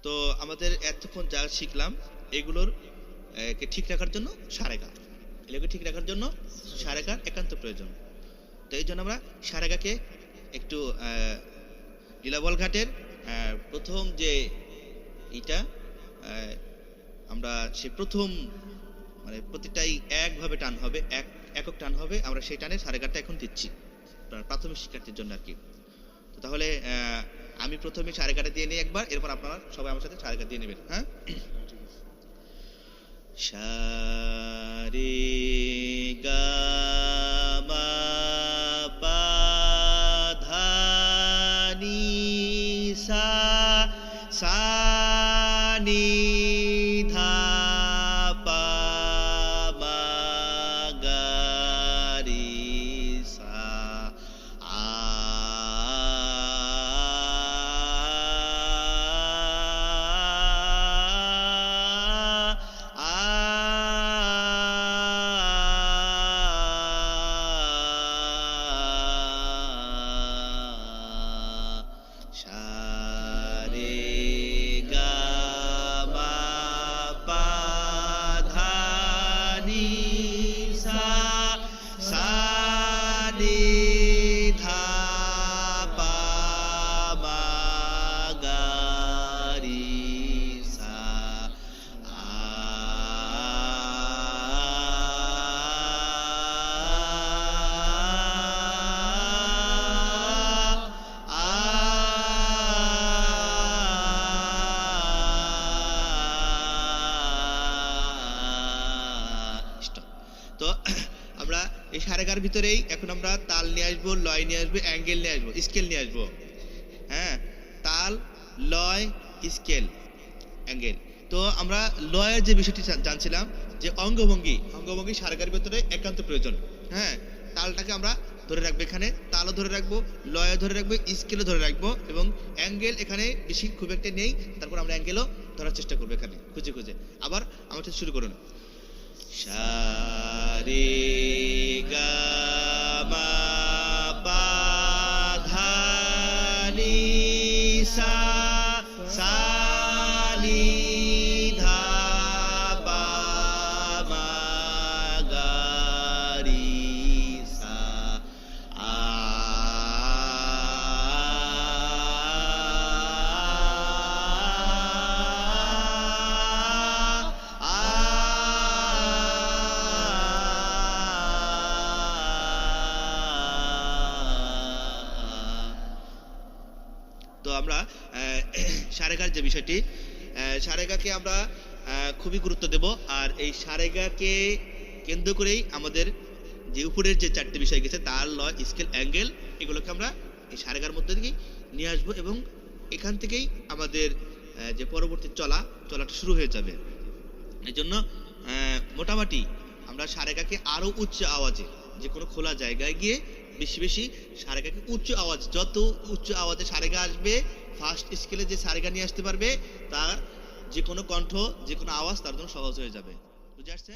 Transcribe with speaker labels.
Speaker 1: তো আমাদের এতক্ষণ যা শিখলাম এগুলোর কে ঠিক রাখার জন্য সারেগা, এগুলোকে ঠিক রাখার জন্য সারেগার একান্ত প্রয়োজন। তো এই জন্য আমরা সারেগাকে একটু লীলাবল ঘাটের প্রথম যে এইটা আমরা সে প্রথম মানে প্রতিটাই একভাবে টান হবে, একক টান হবে, আমরা সেই টানে সারেগাটা এখন দিচ্ছি প্রাথমিক শিক্ষার্থীর জন্য আর কি। তো তাহলে আমি প্রথমে সারেগাটা দিয়ে নিই একবার, এরপর আপনারা সবাই আমার সাথে সারেগা দিয়ে নেবেন। হ্যাঁ, সা রে গা মা পা ধা নি সা, সা নি ধা পা মা গা রে সা, আ তো আমরা এই সারেগার ভিতরেই এখন আমরা তাল নিয়ে আসবো, লয় নিয়ে আসবো, অ্যাঙ্গেল নিয়ে আসবো, স্কেল নিয়ে আসবো। হ্যাঁ, তাল, লয়, স্কেল, অ্যাঙ্গেল। তো আমরা লয়ের যে বিষয়টি জানছিলাম যে অঙ্গভঙ্গি, অঙ্গভঙ্গি সারেগার ভিতরে একান্ত প্রয়োজন। হ্যাঁ, তালটাকে আমরা ধরে রাখবো, এখানে তালও ধরে রাখবো, লয়ও ধরে রাখবো, স্কেলও ধরে রাখবো, এবং অ্যাঙ্গেল এখানে বেশি খুব একটা নেই, তারপর আমরা অ্যাঙ্গেলও ধরার চেষ্টা করবো এখানে খুঁজে খুঁজে। আবার আমার সাথে শুরু করুন। সা রে গা মা পা ধা নি সা, সা নি ধা পা মা গা রি সা, আ তো আমরা সারেগার যে বিষয়টি, সারেগাকে আমরা খুবই গুরুত্ব দেব, আর এই সারেগাকে কেন্দ্র করেই আমাদের যে উপরের যে চারটি বিষয় গেছে তাল, লয়, স্কেল, অ্যাঙ্গেল, এগুলোকে আমরা এই সারেগার মধ্যে থেকেই নিয়ে আসবো, এবং এখান থেকেই আমাদের যে পরবর্তী চলাটা শুরু হয়ে যাবে। এই জন্য মোটামুটি আমরা সারেগাকে আরো উচ্চ আওয়াজে, যে কোনো খোলা জায়গায় গিয়ে বেশি বেশি সারেগাকে উচ্চ আওয়াজ, যত উচ্চ আওয়াজে সারেগা আসবে, ফার্স্ট স্কেলে যে সারেগা নিয়ে আসতে পারবে, তার যে কোনো কণ্ঠ, যে কোনো আওয়াজ তার জন্য সহজ হয়ে যাবে। বুঝে আসছে?